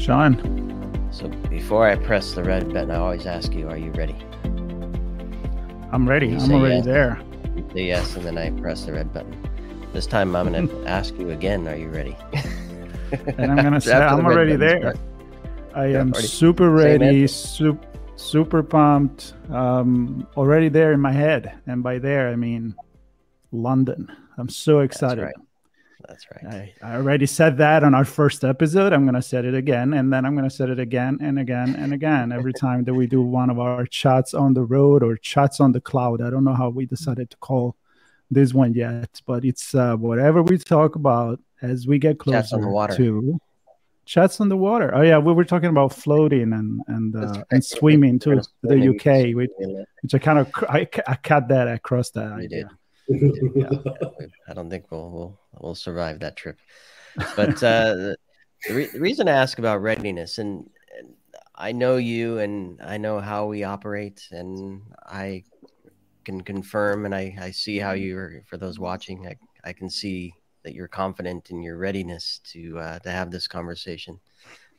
Sean. So before I press the red button, I always ask you, are you ready? I'm ready. I'm already yes. there. You say yes, and then I press the red button. This time I'm going to ask you again, are you ready? And I'm going to say, I'm already there. I am super ready, super pumped, already there in my head. And by there, I mean London. I'm so excited. That's right. I already said that on our first episode. I'm going to say it again, and then I'm going to say it again and again and again every time that we do one of our chats on the road or chats on the cloud. I don't know how we decided to call this one yet, but it's whatever we talk about as we get closer chats on the water. to chats on the water. Oh yeah, we were talking about floating and swimming to the UK, which I kind of I cut that across that idea. Yeah, I don't think we'll survive that trip. But the reason I ask about readiness, and I know you, and I know how we operate, and I can confirm, and I see how you're. For those watching, I can see that you're confident in your readiness to have this conversation.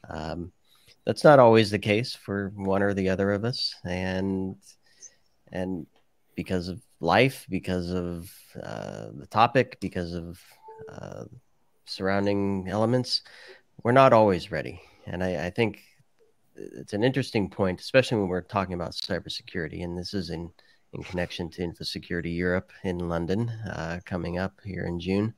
That's not always the case for one or the other of us, and because of life, because of the topic, because of surrounding elements, we're not always ready. And I think it's an interesting point, especially when we're talking about cybersecurity. And this is in connection to Infosecurity Europe in London coming up here in June.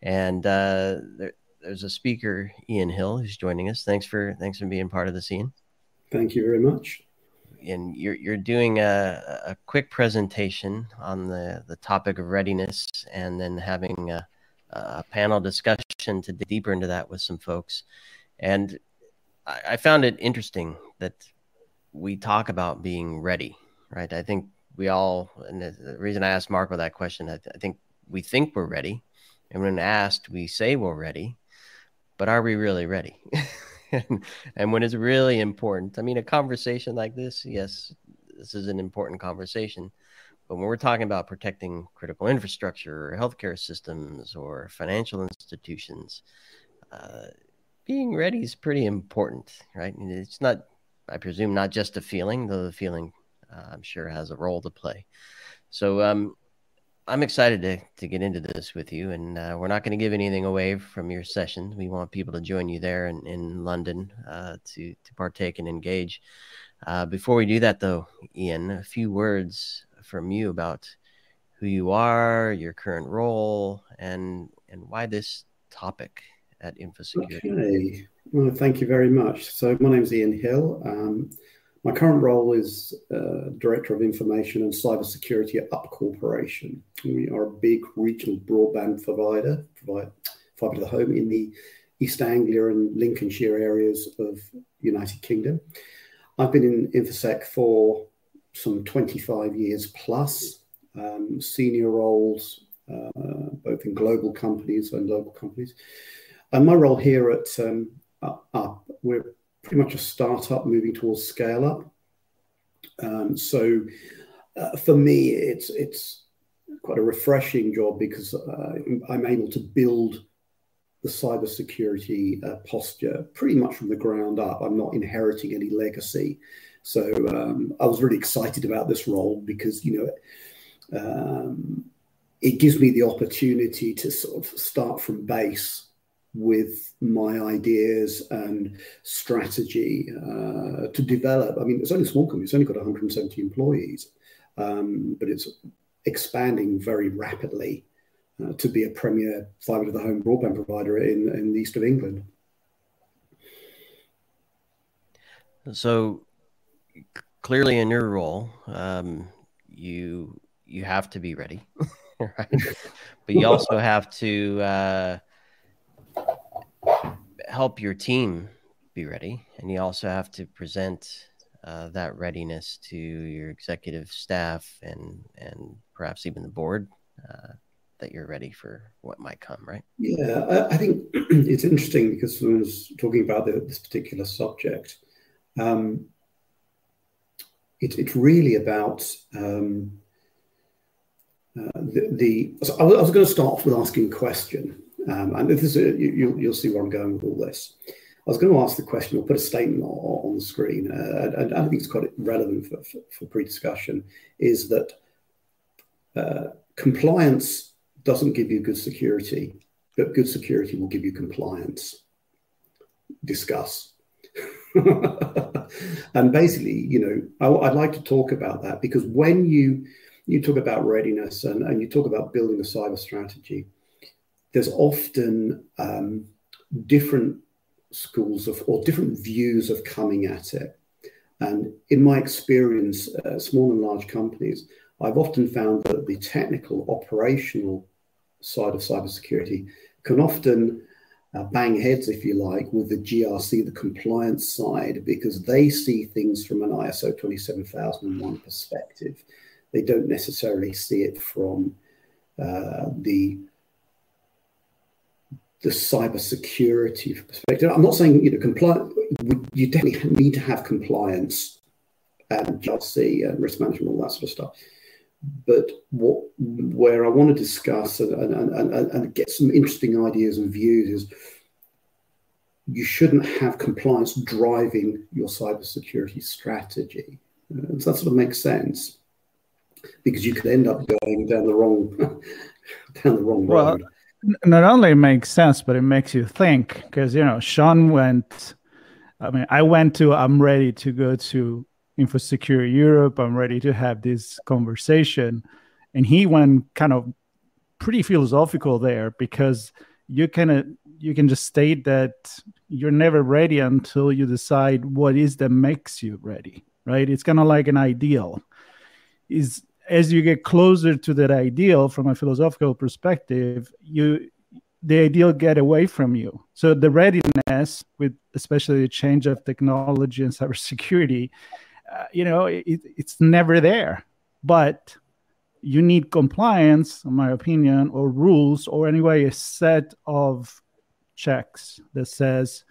And there's a speaker, Ian Hill, who's joining us. Thanks for being part of this, Ian. Thank you very much. And you're doing a quick presentation on the topic of readiness, and then having a panel discussion to dig deeper into that with some folks. And I found it interesting that we talk about being ready, right? I think we all, and the reason I asked Marco that question, I think we think we're ready, and when asked, we say we're ready, but are we really ready? And when it's really important, I mean, a conversation like this, yes, this is an important conversation. But when we're talking about protecting critical infrastructure or healthcare systems or financial institutions, being ready is pretty important, right? And it's not, I presume, not just a feeling, though the feeling, I'm sure, has a role to play. So I'm excited to get into this with you, and we're not going to give anything away from your session. We want people to join you there in London to partake and engage. Before we do that, though, Ian, a few words from you about who you are, your current role, and why this topic at Infosecurity. Okay. Well, thank you very much. So my name is Ian Hill. My current role is Director of Information and Cybersecurity at Upp Corporation. We are a big regional broadband provider, provide fibre to the home in the East Anglia and Lincolnshire areas of United Kingdom. I've been in InfoSec for some 25 years plus, senior roles, both in global companies and local companies. And my role here at Upp, we're pretty much a startup moving towards scale up. So for me, it's quite a refreshing job because I'm able to build the cybersecurity posture pretty much from the ground up. I'm not inheriting any legacy. So I was really excited about this role because, it gives me the opportunity to sort of start from base with my ideas and strategy to develop. I mean, it's only a small company. It's only got 170 employees, but it's expanding very rapidly to be a premier fibre to the home broadband provider in the east of England. So clearly in your role, you have to be ready, right? But you also have to help your team be ready, and you also have to present that readiness to your executive staff and perhaps even the board that you're ready for what might come, right? Yeah, I think it's interesting because when I was talking about this particular subject, it's really about so I was going to start off with asking a question, and this is you'll see where I'm going with all this. was going to ask the question or put a statement on the screen, and I think it's quite relevant for pre-discussion, is that compliance doesn't give you good security, but good security will give you compliance. Discuss. And basically, I'd like to talk about that, because when you talk about readiness and you talk about building a cyber strategy, there's often different schools or different views of coming at it. And in my experience, small and large companies, I've often found that the technical, operational side of cybersecurity can often bang heads, if you like, with the GRC, the compliance side, because they see things from an ISO 27001 perspective. They don't necessarily see it from the cybersecurity perspective. I'm not saying you definitely need to have compliance and GRC and risk management, all that sort of stuff. But where I want to discuss and get some interesting ideas and views is you shouldn't have compliance driving your cybersecurity strategy. Does that sort of make sense? Because you could end up going down the wrong road. Not only it makes sense, but it makes you think, because, Sean went, I'm ready to go to Infosecurity Europe. I'm ready to have this conversation. And he went kind of pretty philosophical there, because you can just state that you're never ready until you decide what is that makes you ready, right? It's kind of like an ideal. As you get closer to that ideal from a philosophical perspective, the ideal get away from you. So the readiness, with especially the change of technology and cybersecurity, it's never there. But you need compliance, in my opinion, or rules, or anyway, a set of checks that says,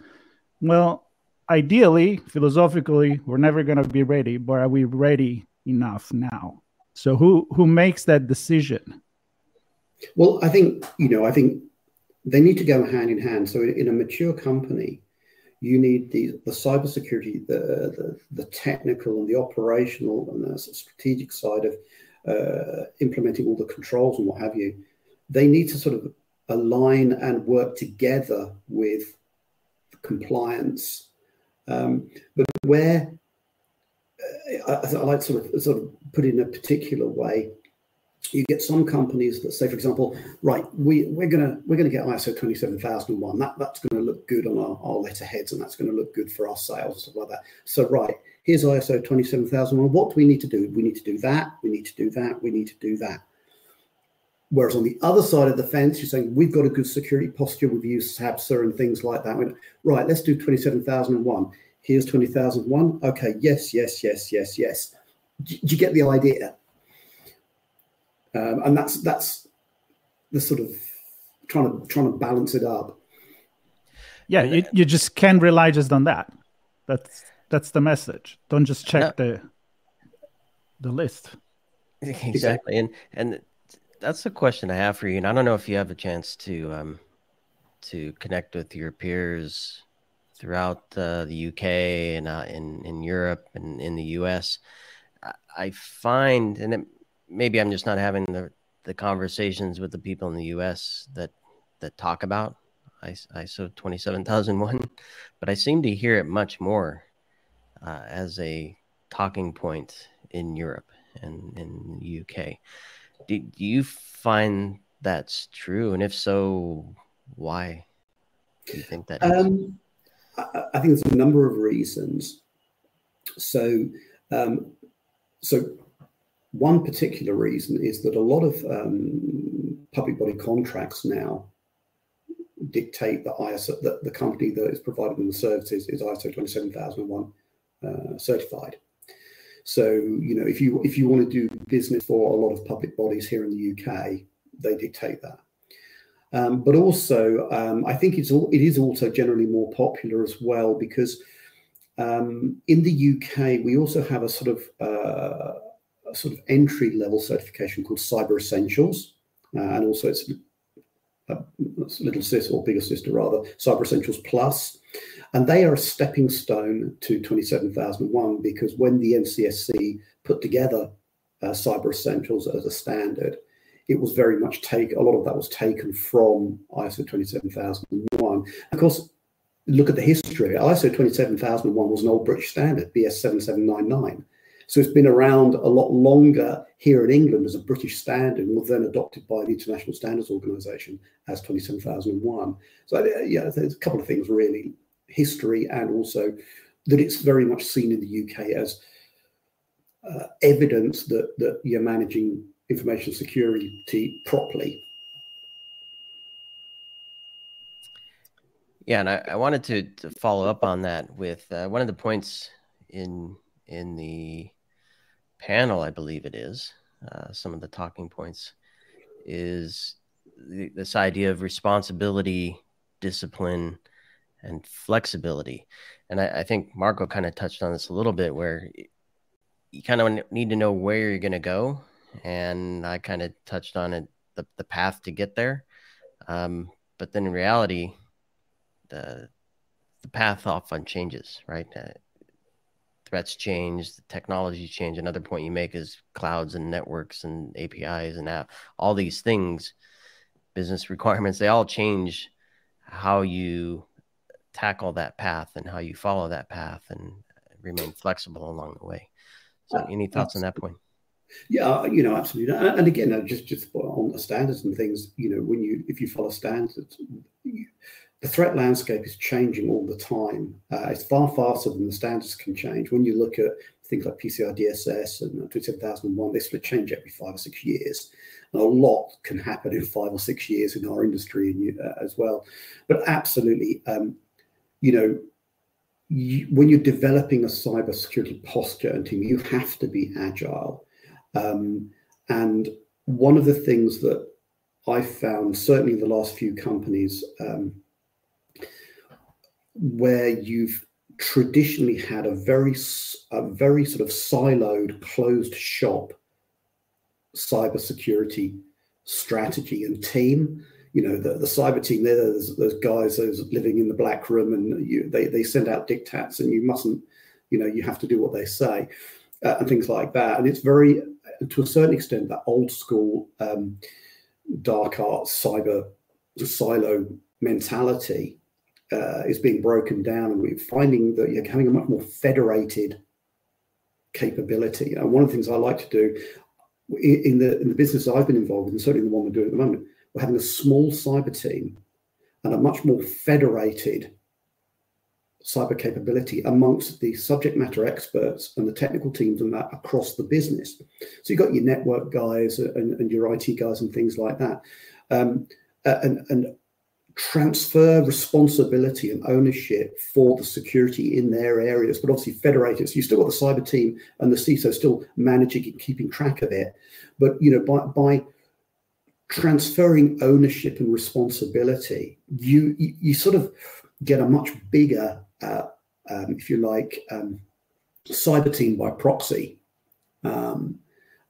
well, ideally, philosophically, we're never going to be ready, but are we ready enough now? So who makes that decision? Well, I think they need to go hand in hand. So in a mature company, you need the cybersecurity, the technical and the operational and the strategic side of implementing all the controls and what have you. They need to sort of align and work together with compliance. But where I like to sort of put it in a particular way, you get some companies that say, for example, right, we're gonna get ISO 27001. That's going to look good on our letterheads, and that's going to look good for our sales and stuff like that. So right, here's ISO 27001. What do we need to do? We need to do that. We need to do that. We need to do that. Whereas on the other side of the fence, you're saying we've got a good security posture. We've used SABSA and things like that. Right, let's do 27001. Here's 20,001. Okay, yes. Do you get the idea? And that's the sort of trying to balance it up. Yeah, you just can't rely just on that. That's the message. Don't just check the list. Exactly, and that's the question I have for you. And I don't know if you have a chance to connect with your peers throughout the UK and in Europe and in the US. I find, and maybe I'm just not having the conversations with the people in the US that talk about ISO 27001, but I seem to hear it much more as a talking point in Europe and in the UK. Do you find that's true? And if so, why do you think that is? I think there's a number of reasons. So one particular reason is that a lot of public body contracts now dictate that ISO, that the company that is providing the services is ISO 27001 certified. So if you want to do business for a lot of public bodies here in the UK, they dictate that. But also, I think it is also generally more popular as well, because in the UK we also have a sort of entry level certification called Cyber Essentials, and also it's little sister or bigger sister rather, Cyber Essentials Plus. And they are a stepping stone to 27001, because when the NCSC put together Cyber Essentials as a standard, it was very much a lot of that was taken from ISO 27001. Of course, look at the history. ISO 27001 was an old British standard, BS 7799. So it's been around a lot longer here in England as a British standard, and was then adopted by the International Standards Organization as 27001. So yeah, there's a couple of things really, history, and also that it's very much seen in the UK as evidence that you're managing information security properly. Yeah, and I wanted to follow up on that with one of the points in the panel, I believe it is, some of the talking points, is this idea of responsibility, discipline, and flexibility. And I think Marco kind of touched on this a little bit, where you kind of need to know where you're going to go. And I kind of touched on it, the path to get there. But then in reality, the path often changes, right? Threats change, the technology change. Another point you make is clouds and networks and APIs and all these things, business requirements, they all change how you tackle that path and how you follow that path and remain flexible along the way. So any thoughts on that point? Yeah, absolutely. And again, just on the standards and things, if you follow standards, the threat landscape is changing all the time. It's far faster than the standards can change. When you look at things like PCI DSS and 27001, they sort of change every 5 or 6 years. And a lot can happen in 5 or 6 years in our industry as well. But absolutely, when you're developing a cybersecurity posture and team, you have to be agile. And one of the things that I found, certainly in the last few companies, where you've traditionally had a very sort of siloed, closed shop cybersecurity strategy and team. The cyber team, there's guys living in the black room, and they send out diktats, and you mustn't, you have to do what they say, and things like that. And it's very, to a certain extent, that old school dark arts cyber silo mentality is being broken down, and we're finding that you're having a much more federated capability. And one of the things I like to do in the business I've been involved in, certainly the one we're doing at the moment, we're having a small cyber team and a much more federated cyber capability amongst the subject matter experts and the technical teams and that across the business. So you've got your network guys and your IT guys and things like that, and transfer responsibility and ownership for the security in their areas, but obviously federated. So you still got the cyber team and the CISO still managing and keeping track of it, but by transferring ownership and responsibility, you sort of get a much bigger, if you like, cyber team by proxy. And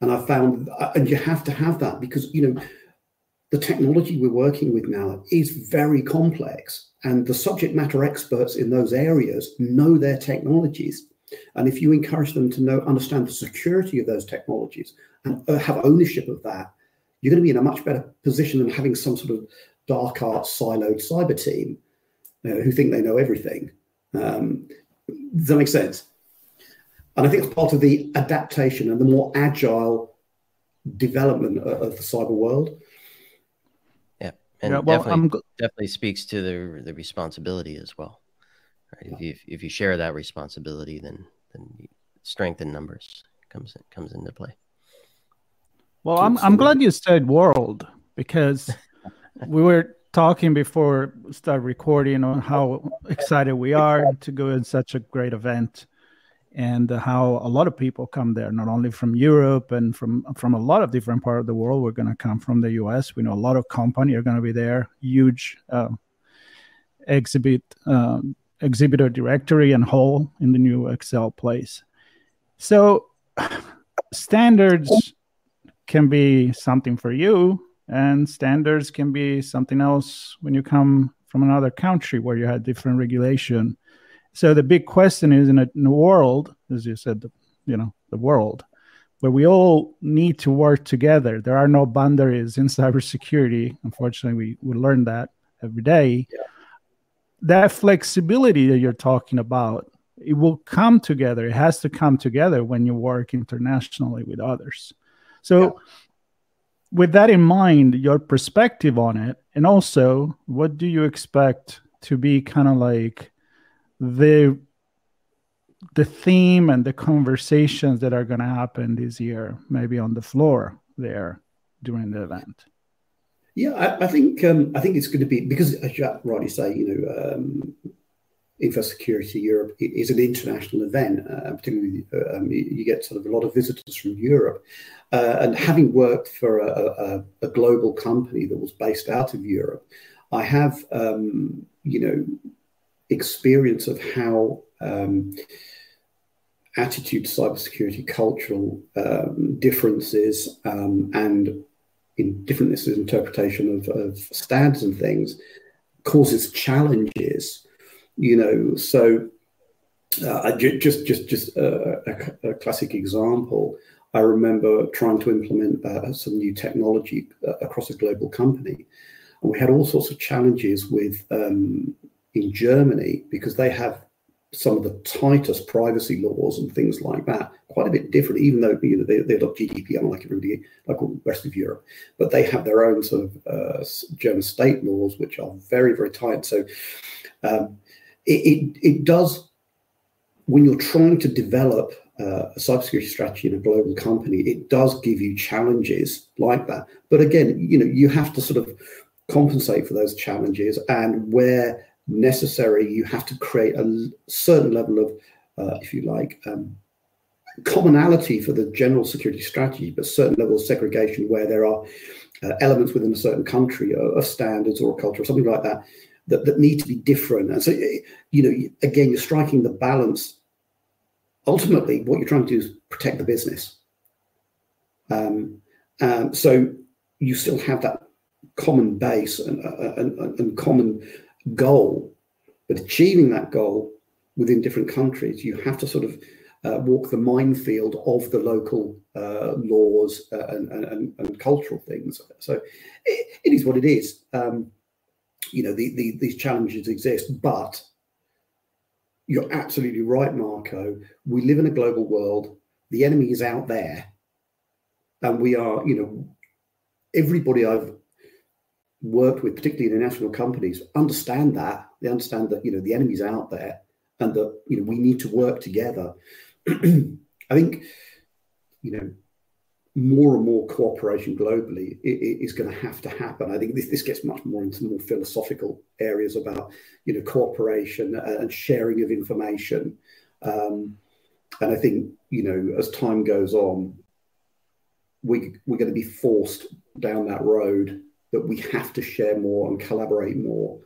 I found, and you have to have that, because the technology we're working with now is very complex, and the subject matter experts in those areas know their technologies. And if you encourage them to understand the security of those technologies and have ownership of that, you're going to be in a much better position than having some sort of dark arts siloed cyber team who think they know everything. Does that make sense? And I think it's part of the adaptation and the more agile development of the cyber world. Yeah, and definitely speaks to the responsibility as well. Right? If you share that responsibility, then strength in numbers comes into play. Well, I'm glad you said world, because we were talking before we start recording on how excited we are to go in such a great event, and how a lot of people come there, not only from Europe and from a lot of different parts of the world. We're going to come from the US. We know a lot of companies are going to be there, huge exhibitor directory and hall in the new Excel place. So standards can be something for you, and standards can be something else when you come from another country where you had different regulation. So the big question is, in a world, as you said, the world, where we all need to work together. There are no boundaries in cybersecurity. Unfortunately, we learn that every day. Yeah. That flexibility that you're talking about, it will come together. It has to come together when you work internationally with others. So with that in mind, your perspective on it, and also what do you expect to be kind of like the theme and the conversations that are going to happen this year, maybe on the floor there during the event? Yeah, I think it's going to be, because as you rightly say, Infosecurity Europe is an international event. Particularly, you get sort of a lot of visitors from Europe, and having worked for a global company that was based out of Europe, I have experience of how attitude to cybersecurity, cultural differences, and in differentness in interpretation of standards and things causes challenges. So just a classic example. I remember trying to implement some new technology across a global company, and we had all sorts of challenges with in Germany, because they have some of the tightest privacy laws and things like that, quite a bit different, even though they adopt GDPR like everybody, like all the rest of Europe, but they have their own sort of German state laws, which are very, very tight. So it does, when you're trying to develop a cybersecurity strategy in a global company, it does give you challenges like that. But again, you have to sort of compensate for those challenges, and where necessary, you have to create a certain level of, if you like, commonality for the general security strategy, but certain level of segregation where there are elements within a certain country of standards or culture or something like that that need to be different. And so, again, you're striking the balance. Ultimately, what you're trying to do is protect the business. So you still have that common base and common goal, but achieving that goal within different countries, you have to sort of walk the minefield of the local laws and cultural things. So it is what it is. These challenges exist, but you're absolutely right, Marco. We live in a global world. The enemy is out there, and we are, everybody I've worked with, particularly in the national companies, understand that. They understand that, the enemy's out there, and that, we need to work together. I think, more and more cooperation globally is going to have to happen. I think this gets much more into more philosophical areas about, cooperation and sharing of information. And I think, as time goes on, we're going to be forced down that road, that we have to share more and collaborate more.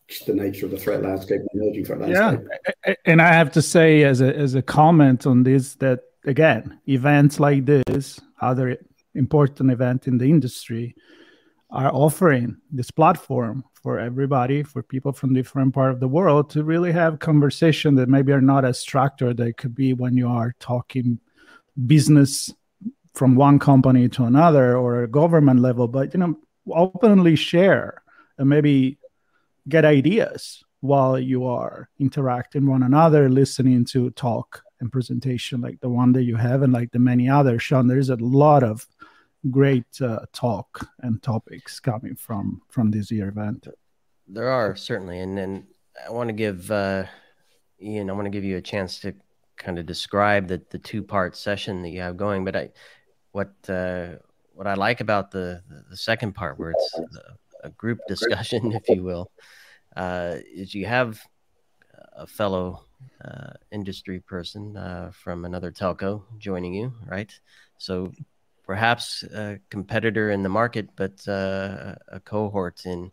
Just the nature of the threat landscape, the emerging threat landscape. Yeah, and I have to say, as a comment on this, that again, events like this, other important event in the industry, are offering this platform for everybody, for people from different part of the world, to really have conversation that maybe are not as structured. They could be when you are talking business from one company to another, or a government level, but openly share and maybe get ideas while you are interacting one another, listening to talk and presentation like the one that you have, and like the many others. Sean, there's a lot of great talk and topics coming from this year event. There are, certainly, and then I want to give Ian, I want to give you a chance to kind of describe the two-part session that you have going. But what I like about the second part, where it's a group discussion, if you will, is you have a fellow industry person from another telco joining you, right? So perhaps a competitor in the market, but a cohort in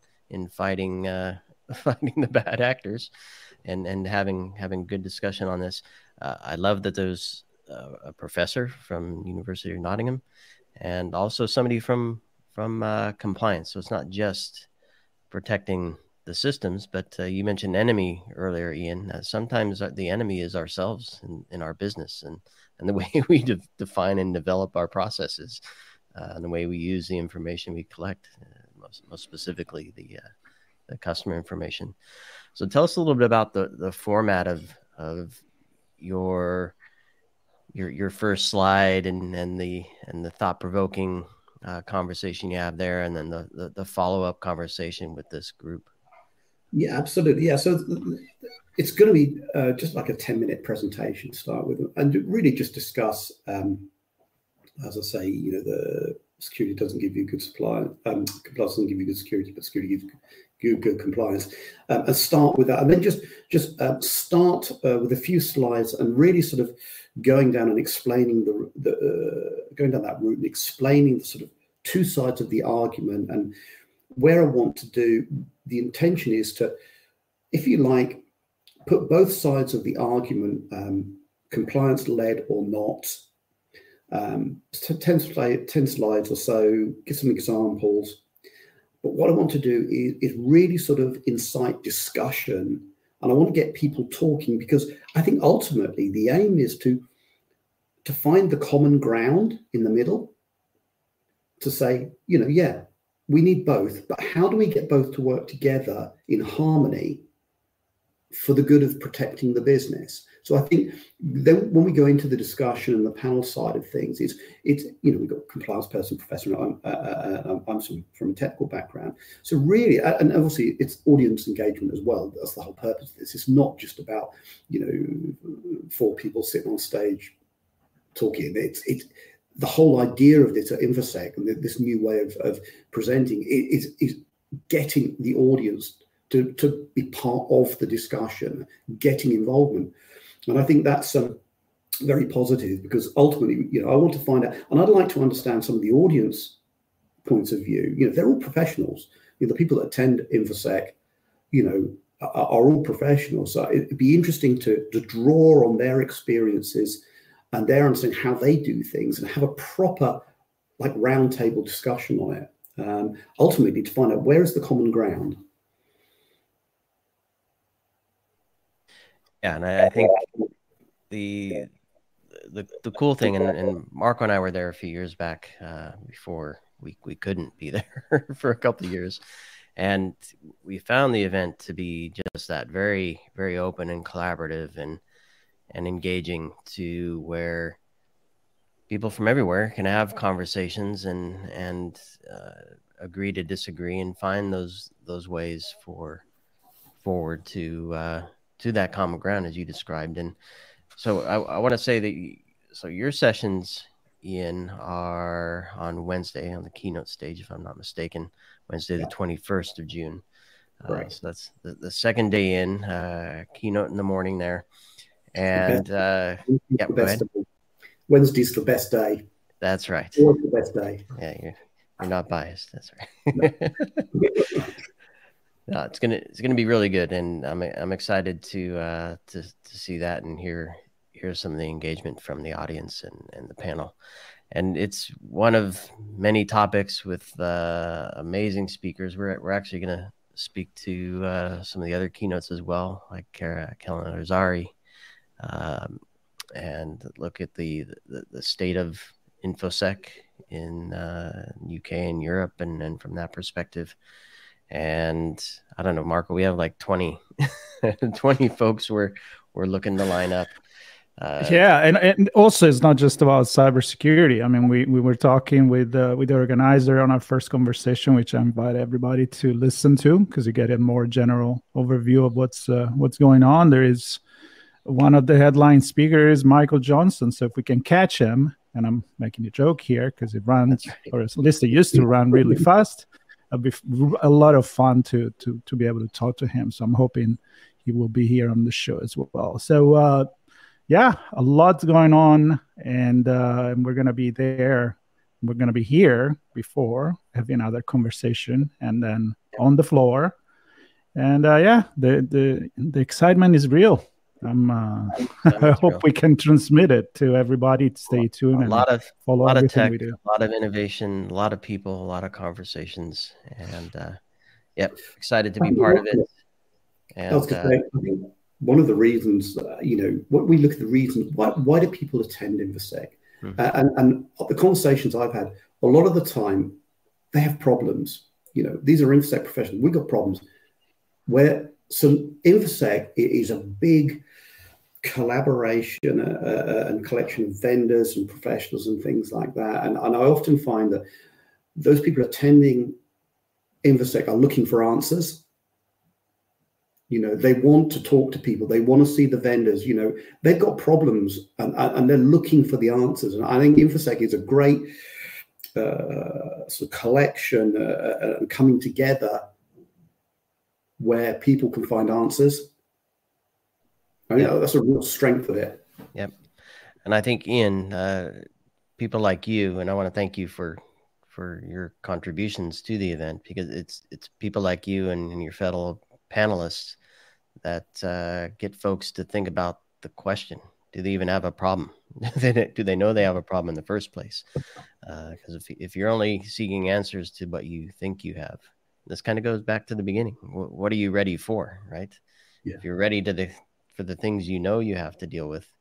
fighting fighting the bad actors, and having good discussion on this. I love that there's a professor from University of Nottingham, and also somebody from compliance. So it's not just protecting the systems, but you mentioned enemy earlier, Ian. Sometimes the enemy is ourselves in our business and the way we define and develop our processes, and the way we use the information we collect, most specifically the customer information. So tell us a little bit about the format of your first slide and the thought-provoking conversation you have there, and then the follow-up conversation with this group. Yeah, absolutely. Yeah, so it's going to be just like a 10-minute presentation to start with, and really just discuss, as I say, the security doesn't give you good supply, compliance doesn't give you good security, but security gives you good compliance, and start with that, and then just start with a few slides and really sort of going down and explaining going down that route and explaining the sort of two sides of the argument. And where I want to do, the intention is to, if you like, put both sides of the argument, compliance-led or not, 10 slides or so, give some examples. But what I want to do is really sort of incite discussion, and I want to get people talking, because I think ultimately the aim is to find the common ground in the middle, to say, yeah, we need both, but how do we get both to work together in harmony for the good of protecting the business? So I think then when we go into the discussion and the panel side of things, it's we've got a compliance person, professor, and I'm from a technical background. So really, and obviously it's audience engagement as well. That's the whole purpose of this. It's not just about, 4 people sitting on stage talking. It's the whole idea of this at Infosec and this new way of presenting is getting the audience to be part of the discussion, getting involvement. And I think that's very positive, because ultimately, I want to find out, and I'd like to understand some of the audience points of view. They're all professionals. The people that attend Infosec, are all professionals. So it'd be interesting to draw on their experiences and their understanding how they do things, and have a proper roundtable discussion on it. Ultimately, to find out where is the common ground. Yeah, and I think the cool thing, and Marco and I were there a few years back, before we couldn't be there for a couple of years, and we found the event to be just that, very, very open and collaborative and engaging, to where people from everywhere can have conversations and agree to disagree and find those ways forward to that common ground, as you described. And so I want to say that your sessions, Ian, are on Wednesday on the keynote stage, if I'm not mistaken, Wednesday, the 21st of June. Right. So that's the second day in, keynote in the morning there. And go ahead. Wednesday's the best day. That's right. Always the best day. Yeah, you're not biased. That's right. No, it's gonna be really good, and I'm excited to see that and hear some of the engagement from the audience and the panel. And it's one of many topics with amazing speakers. We're actually gonna speak to some of the other keynotes as well, like Kellan Arzari, and look at the state of Infosec in UK and Europe, and from that perspective. And I don't know, Marco, we have like 20 folks we're looking to line up. Yeah, and also it's not just about cybersecurity. I mean, we were talking with the organizer on our first conversation, which I invite everybody to listen to, because you get a more general overview of what's going on. There is one of the headline speakers, Michael Johnson. So if we can catch him, and I'm making a joke here because he runs, or at least he used to run really fast. It'll be a lot of fun to be able to talk to him. So I'm hoping he will be here on the show as well. So yeah, a lot's going on, and we're going to be there. We're going to be here before having another conversation, and then on the floor. And yeah, the excitement is real. I hope we can transmit it to everybody to stay tuned and follow everything we do. A lot of innovation, a lot of people, a lot of conversations, and Yep. Excited to be part of it. And, I was going to say, I think one of the reasons, when we look at the reasons, why do people attend Infosec? And the conversations I've had, a lot of the time, they have problems. These are Infosec professionals. We've got problems. Infosec is a big collaboration and collection of vendors and professionals and things like that. And I often find that those people attending Infosec are looking for answers. They want to talk to people. They want to see the vendors. They've got problems and they're looking for the answers. And I think Infosec is a great sort of collection and coming together where people can find answers. I think that's a real strength of it. Yep. And I think, Ian, people like you, and I want to thank you for your contributions to the event, because it's people like you and your fellow panelists that get folks to think about the question: do they even have a problem? Do they know they have a problem in the first place? Because if you're only seeking answers to what you think you have, this kind of goes back to the beginning. What are you ready for, right? Yeah. If you're ready for the things you have to deal with,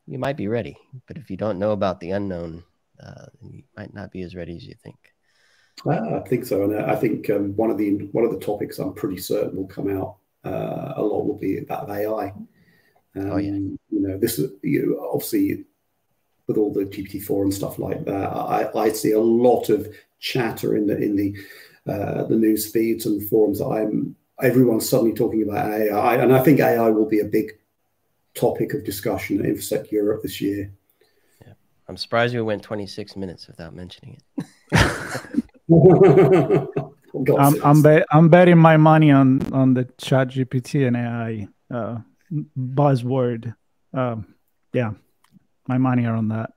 you might be ready. But if you don't know about the unknown, you might not be as ready as you think. I think so, and I think one of the topics I'm pretty certain will come out a lot will be about AI. This is obviously with all the GPT-4 and stuff like that. I see a lot of chatter in the news feeds and forums. Everyone's suddenly talking about AI, and I think AI will be a big topic of discussion at Infosec Europe this year. Yeah. I'm surprised we went 26 minutes without mentioning it. I'm betting my money on the ChatGPT and AI buzzword. Yeah, my money are on that.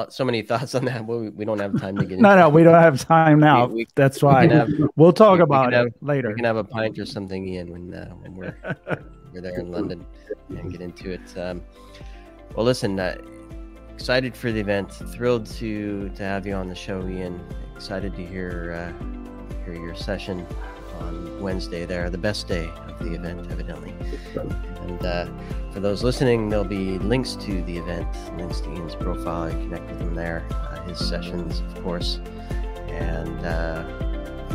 So many thoughts on that. We don't have time to get into. No, we don't have time now. That's why we'll talk about it later. We can have a pint or something, Ian, when we're there in London and get into it. Well, listen. Excited for the event. Thrilled to have you on the show, Ian. Excited to hear your session on Wednesday there, the best day of the event, evidently. And for those listening, there'll be links to the event, links to Ian's profile. You connect with him there, his sessions, of course. And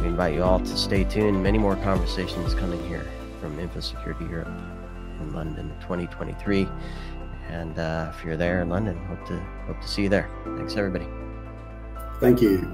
we invite you all to stay tuned. Many more conversations coming here from Infosecurity Europe in London 2023. And if you're there in London, hope to see you there. Thanks, everybody. Thank you.